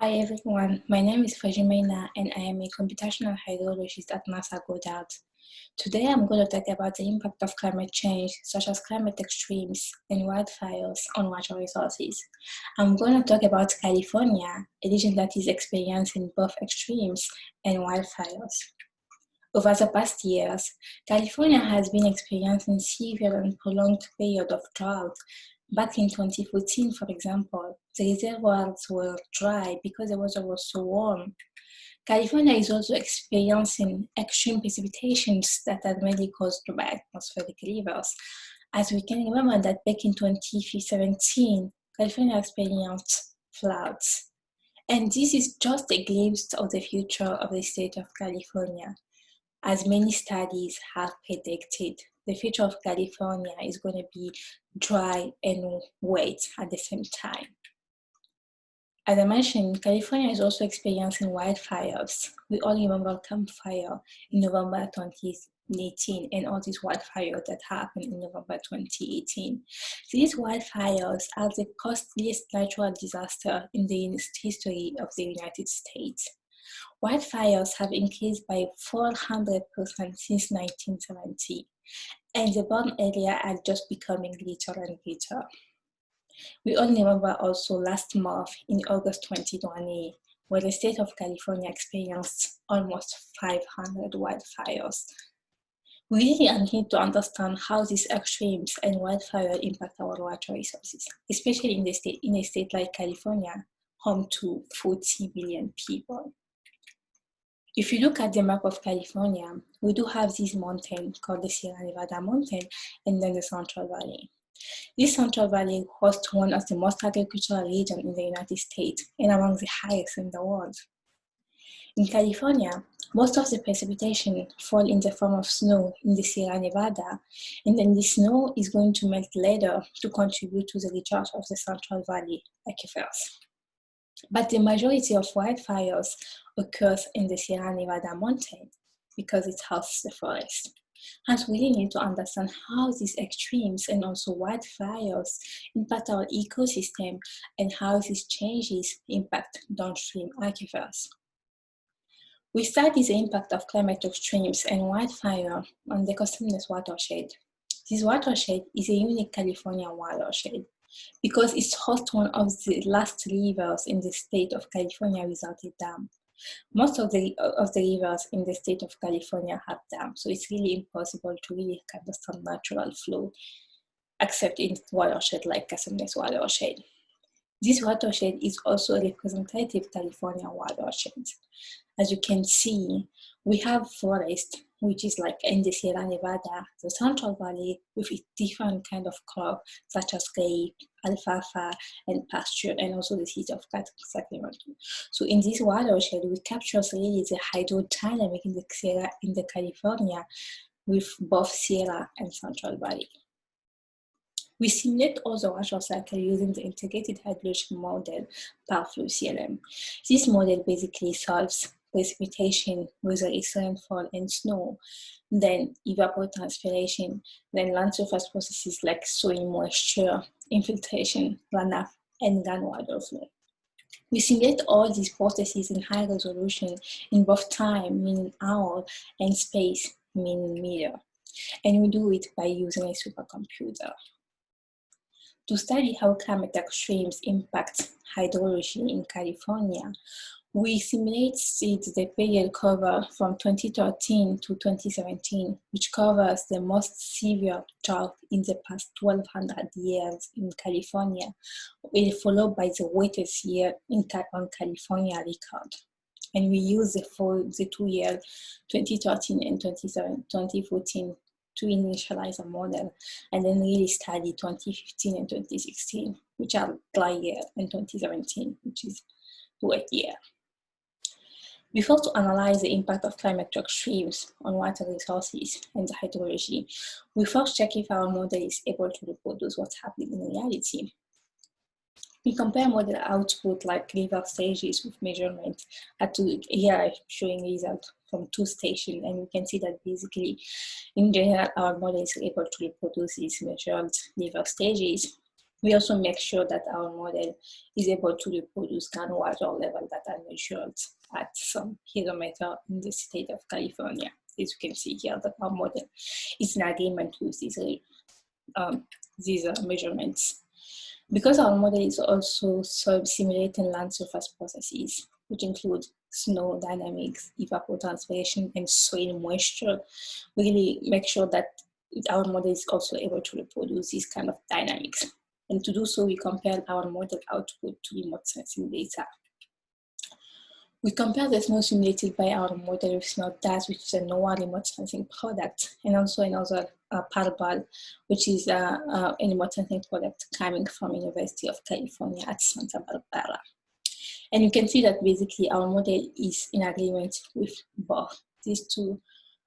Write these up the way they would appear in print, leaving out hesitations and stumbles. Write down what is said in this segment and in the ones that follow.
Hi everyone, my name is Fadji Maina and I am a computational hydrologist at NASA Goddard. Today I'm going to talk about the impact of climate change, such as climate extremes and wildfires on water resources. I'm going to talk about California, a region that is experiencing both extremes and wildfires. Over the past years, California has been experiencing severe and prolonged periods of drought. Back in 2014, for example, the reservoirs were dry because the weather was so warm. California is also experiencing extreme precipitations that are mainly caused by atmospheric rivers. As we can remember that back in 2017, California experienced floods. And this is just a glimpse of the future of the state of California. As many studies have predicted, the future of California is going to be dry and wet at the same time. As I mentioned, California is also experiencing wildfires. We all remember Camp Fire in November 2018 and all these wildfires that happened in November 2018. These wildfires are the costliest natural disaster in the history of the United States. Wildfires have increased by 400% since 1970, and the burn area are just becoming greater and greater. We all remember also last month in August 2020, where the state of California experienced almost 500 wildfires. We really need to understand how these extremes and wildfire impact our water resources, especially in a state like California, home to 40 million people. If you look at the map of California, we do have this mountain called the Sierra Nevada mountain and then the Central Valley. This Central Valley hosts one of the most agricultural regions in the United States and among the highest in the world. In California, most of the precipitation falls in the form of snow in the Sierra Nevada, and then the snow is going to melt later to contribute to the recharge of the Central Valley aquifers. But the majority of wildfires occurs in the Sierra Nevada mountain because it hosts the forest. Hence, we really need to understand how these extremes and also wildfires impact our ecosystem and how these changes impact downstream aquifers. We study the impact of climate extremes and wildfire on the Geosciences watershed. This watershed is a unique California watershed because it hosts one of the last rivers in the state of California without a dam. Most of the rivers in the state of California have dams, so it's really impossible to really understand natural flow, except in watershed like Geosciences watershed. This watershed is also a representative California watershed. As you can see, we have forest, which is like in the Sierra Nevada, the Central Valley, with a different kind of crop, such as grape, alfalfa, and pasture, and also the seeds of Sacramento. So in this watershed, we capture really the hydrodynamic in the California with both Sierra and Central Valley. We simulate all the water cycle using the integrated hydrologic model PARFLOW-CLM. This model basically solves precipitation, whether it's rainfall and snow, then evapotranspiration, then land surface processes like soil moisture, infiltration, runoff, and groundwater flow. We simulate all these processes in high resolution in both time, meaning hour, and space, meaning meter. And we do it by using a supercomputer. To study how climate extremes impact hydrology in California, we simulate the period cover from 2013 to 2017, which covers the most severe drought in the past 1,200 years in California, followed by the wettest year on California record. And we use the 2 year, 2013 and 2014, to initialize a model, and then really study 2015 and 2016, which are dry year, and 2017, which is wet year. Before to analyze the impact of climate extremes on water resources and the hydrology, we first check if our model is able to reproduce what's happening in reality. We compare model output like river stages with measurement. Here I'm showing results from 2 stations, and we can see that basically, in general, our model is able to reproduce these measured river stages. We also make sure that our model is able to reproduce groundwater level that are measured at some kilometer in the state of California. As you can see here, that our model is in agreement with these measurements. Because our model is also simulating land surface processes, which include snow dynamics, evapotranspiration, and soil moisture, we really make sure that our model is also able to reproduce these kind of dynamics. And to do so, we compare our model output to remote sensing data. We compare the snow simulated by our model with SNOW-DAS, which is a NOAA remote sensing product, and also another PARBAL, which is a remote sensing product coming from University of California at Santa Barbara. And you can see that basically our model is in agreement with both these two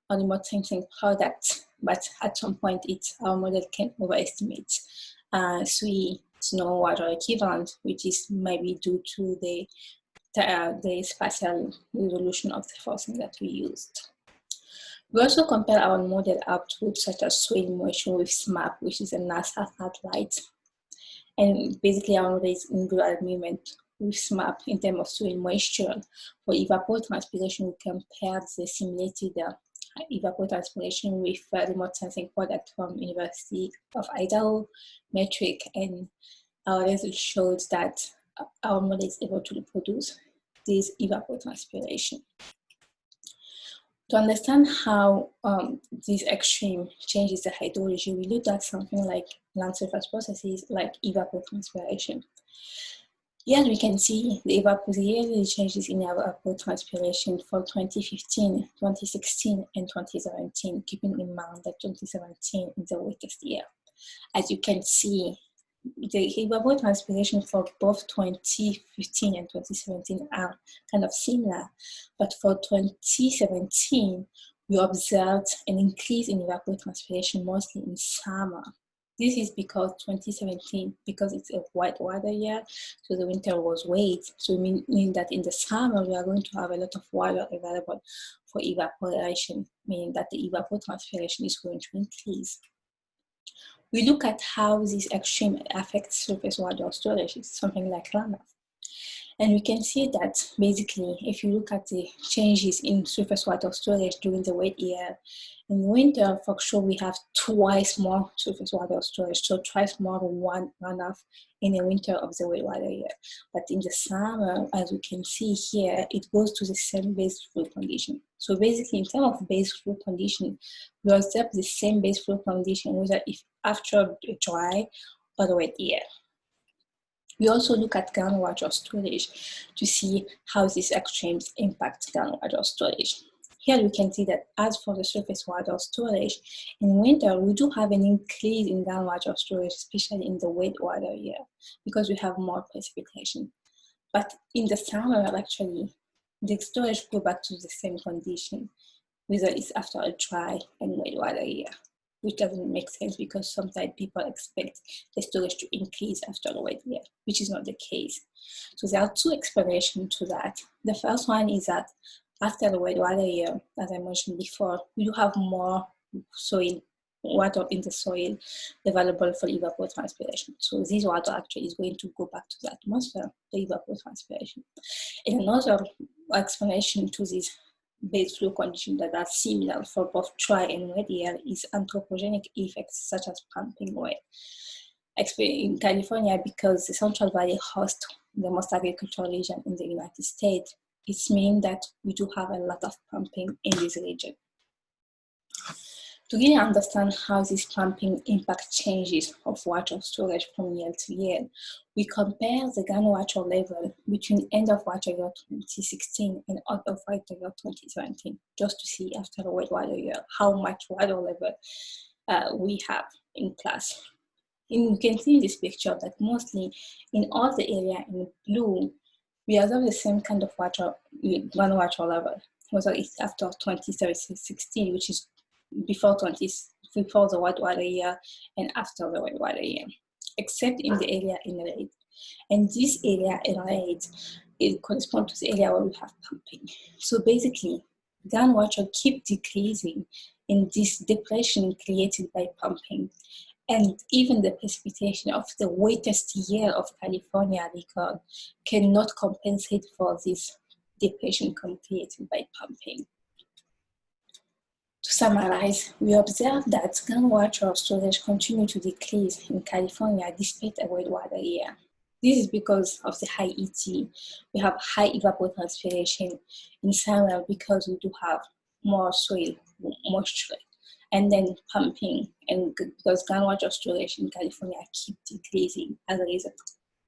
remote sensing products, but at some point our model can overestimate 3 snow water equivalent, which is maybe due to the spatial resolution of the forcing that we used. We also compare our model output such as soil moisture with SMAP, which is a NASA satellite. And basically our model is in good agreement with SMAP in terms of soil moisture. For evapotranspiration, we compared the simulated evapotranspiration with remote sensing product from University of Idaho, metric, and our results showed that our model is able to reproduce this evapotranspiration. To understand how this extreme changes the hydrology, we looked at something like land surface processes like evapotranspiration. Here we can see the yearly changes in evapotranspiration for 2015, 2016, and 2017, keeping in mind that 2017 is the wettest year. As you can see, the evapotranspiration for both 2015 and 2017 are kind of similar, but for 2017, we observed an increase in evapotranspiration mostly in summer. This is because 2017, because it's a wet weather year, so the winter was wet. So it means that in the summer, we are going to have a lot of water available for evaporation, meaning that the evapotranspiration is going to increase. We look at how this extreme affects surface water storage, it's something like runoff. And we can see that basically, if you look at the changes in surface water storage during the wet year, in winter, for sure, we have twice more surface water storage, so twice more runoff in the winter of the wet weather year. But in the summer, as we can see here, it goes to the same base flow condition. So basically, in terms of base flow condition, we observe the same base flow condition, whether if after a dry or the wet year. We also look at groundwater storage to see how these extremes impact groundwater storage. Here we can see that as for the surface water storage, in winter we do have an increase in groundwater storage, especially in the wet weather year, because we have more precipitation. But in the summer, actually, the storage go back to the same condition, whether it's after a dry and wet weather year, which doesn't make sense because sometimes people expect the storage to increase after the wet year, which is not the case. So there are two explanations to that. The first one is that after the wet weather year, as I mentioned before, we do have more soil, water in the soil available for evapotranspiration. So this water actually is going to go back to the atmosphere, the evapotranspiration. And another explanation to this base flow conditions that are similar for both dry and wet year is anthropogenic effects such as pumping well. In California, because the Central Valley hosts the most agricultural region in the United States, it means that we do have a lot of pumping in this region. To really understand how this pumping impact changes of water storage from year to year, we compare the groundwater level between end of water year 2016 and end of water year 2017, just to see after the wet water year how much water level we have in class. And you can see in this picture that mostly in all the area in blue, we observe the same kind of water, groundwater level, whether it's after 2016, which is before the wet water year and after the wet water year, except in the area in red. And this area in red, it corresponds to the area where we have pumping. So basically, groundwater keep decreasing in this depression created by pumping. And even the precipitation of the wettest year of California record cannot compensate for this depression created by pumping. To summarize, we observe that groundwater storage continues to decrease in California despite a wet weather year. This is because of the high ET. We have high evapotranspiration in summer because we do have more soil moisture. And then pumping, and because groundwater storage in California keep decreasing as a result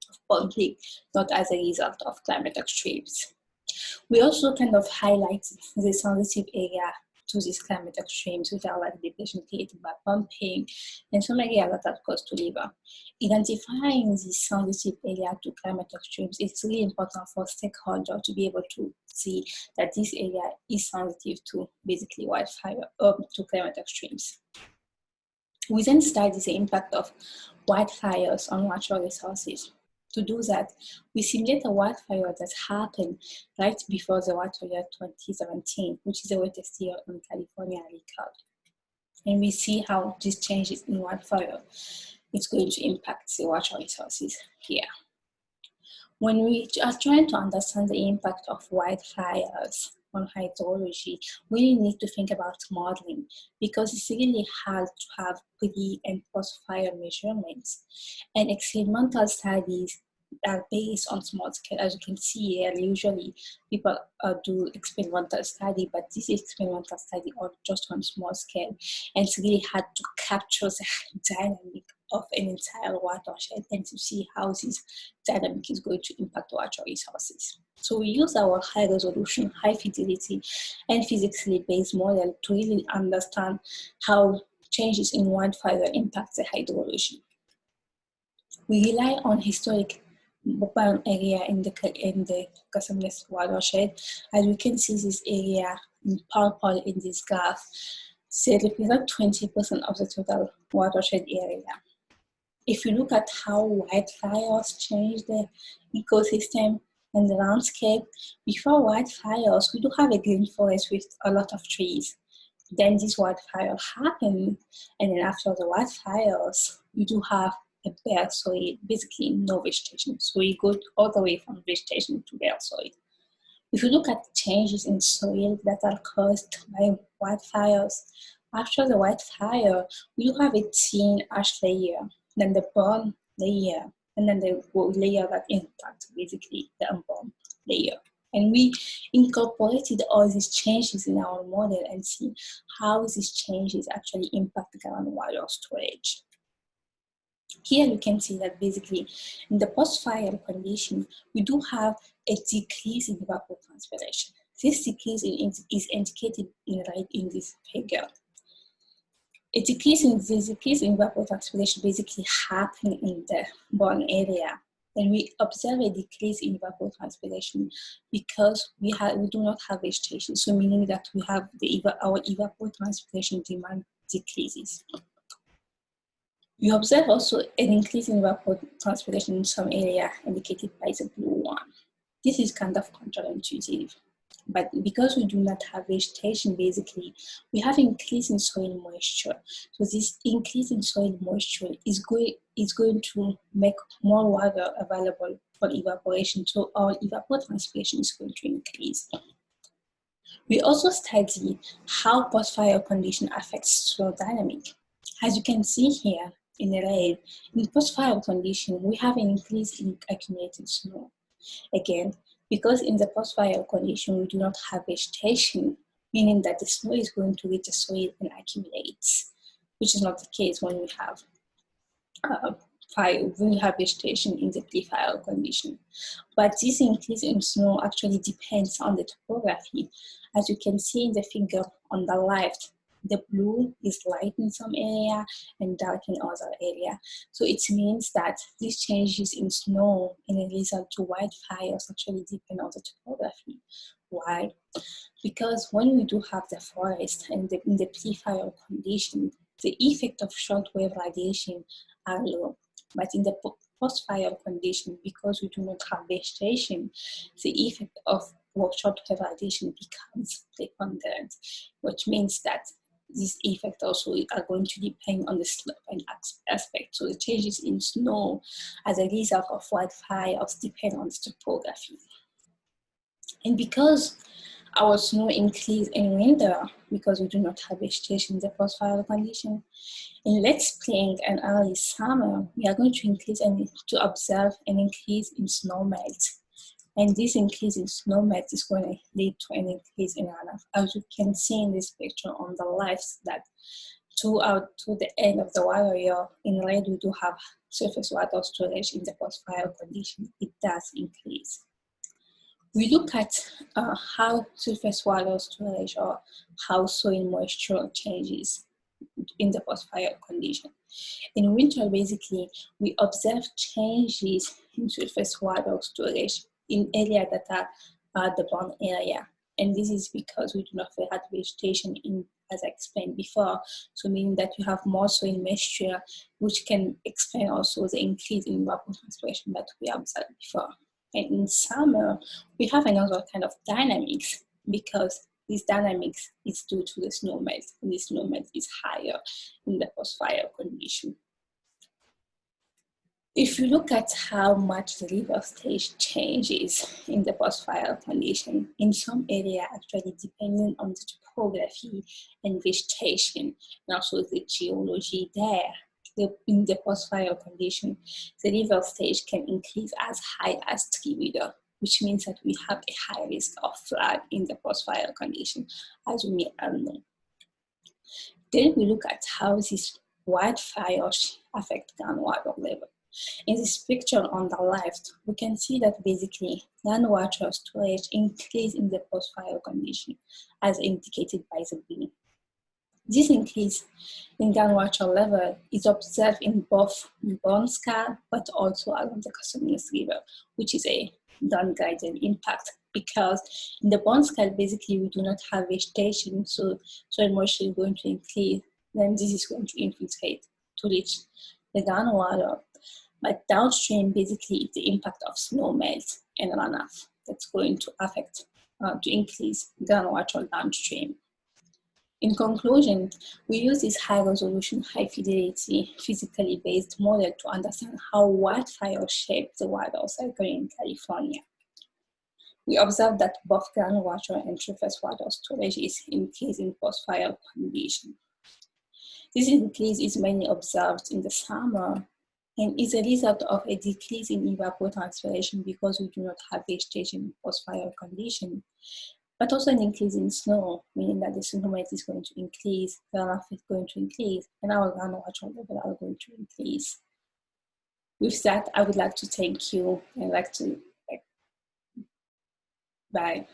of pumping, not as a result of climate extremes. We also kind of highlight the sensitive area to these climate extremes, which are like depression created by pumping, and some areas that are close to river. Identifying this sensitive area to climate extremes is really important for stakeholders to be able to see that this area is sensitive to basically wildfire or to climate extremes. We then study the impact of wildfires on natural resources. To do that, we simulate a wildfire that happened right before the water year 2017, which is the wettest year in California record. And we see how these changes in wildfire is going to impact the water resources here. When we are trying to understand the impact of wildfires on hydrology, we need to think about modeling because it's really hard to have pre- and post-fire measurements. And experimental studies are based on small scale. As you can see here, usually people do experimental study, but this experimental study are just on small scale. And it's really hard to capture the dynamic of an entire watershed and to see how this dynamic is going to impact water resources. So we use our high resolution, high fidelity, and physically based model to really understand how changes in wildfire impact the hydrology. We rely on historic burn area in the Casamance watershed. As we can see, this area in purple in this graph, they represent 20% of the total watershed area. If you look at how wildfires change the ecosystem and the landscape, before wildfires, we do have a green forest with a lot of trees. Then this wildfire happened, and then after the wildfires, we do have a bare soil, basically no vegetation. So we go all the way from vegetation to bare soil. If you look at changes in soil that are caused by wildfires, after the wildfire, we do have a thin ash layer, then the burn layer, and then the layer that impacts basically the unburned layer. And we incorporated all these changes in our model and see how these changes actually impact groundwater storage. Here you can see that basically in the post-fire condition, we do have a decrease in evapotranspiration. This decrease is indicated in red in this figure. A decrease in evapotranspiration basically happened in the burn area. And we observe a decrease in evapotranspiration because we do not have vegetation. So meaning that we have our evapotranspiration demand decreases. We observe also an increase in evapotranspiration in some area indicated by the blue one. This is kind of counterintuitive, but because we do not have vegetation, basically, we have increase in soil moisture. So this increase in soil moisture is going to make more water available for evaporation. So our evapotranspiration is going to increase. We also study how post-fire condition affects soil dynamic. As you can see here, in red, in post-fire condition, we have an increase in accumulated snow. Again, because in the post-fire condition, we do not have vegetation, meaning that the snow is going to reach the soil and accumulate, which is not the case when we have vegetation in the pre-fire condition. But this increase in snow actually depends on the topography. As you can see in the figure on the left, the blue is light in some area and dark in other area. So it means that these changes in snow in a result to wildfires actually depend on the topography. Why? Because when we do have the forest and in the pre-fire condition, the effect of shortwave radiation are low. But in the post-fire condition, because we do not have vegetation, the effect of shortwave radiation becomes preponderant, which means that these effects also are going to depend on the slope and aspect. So the changes in snow as a result of wildfires depend on the topography. And because our snow increase in winter, because we do not have vegetation in the post-fire condition, in late spring and early summer, we are going to increase and to observe an increase in snow melt. And this increase in snow melt is going to lead to an increase in runoff. As you can see in this picture on the left, that throughout to the end of the water year, in red we do have surface water storage in the post-fire condition. It does increase. We look at how surface water storage or how soil moisture changes in the post-fire condition. In winter, basically, we observe changes in surface water storage in areas that are the burn area. And this is because we do not have vegetation in, as I explained before, so meaning that you have more soil moisture, which can explain also the increase in evapotranspiration that we observed before. And in summer, we have another kind of dynamics, because this dynamics is due to the snow melt, and the snow melt is higher in the post-fire condition. If you look at how much the river stage changes in the post-fire condition, in some area actually depending on the topography and vegetation, and also the geology there, in the post-fire condition, the river stage can increase as high as 3 meters, which means that we have a high risk of flood in the post-fire condition, as we may all know. Then we look at how these wildfires affect groundwater level. In this picture on the left, we can see that basically groundwater storage increase in the post-fire condition, as indicated by the green. This increase in groundwater level is observed in both Bonscal, but also along the Cosumnes River, which is a downgraded impact, because in the Bonscal, basically we do not have vegetation, so soil moisture is going to increase, then this is going to infiltrate to reach the groundwater. But downstream, basically, the impact of snow melt and runoff that's going to affect, to increase groundwater downstream. In conclusion, we use this high-resolution, high-fidelity, physically based model to understand how wildfires shape the water cycle in California. We observe that both groundwater and surface water storage is increasing post-fire conditions. This increase is mainly observed in the summer and is a result of a decrease in evapotranspiration because we do not have vegetation in post-fire condition, but also an increase in snow, meaning that the snow melt is going to increase, the runoff is going to increase, and our groundwater level are going to increase. With that, I would like to thank you and bye.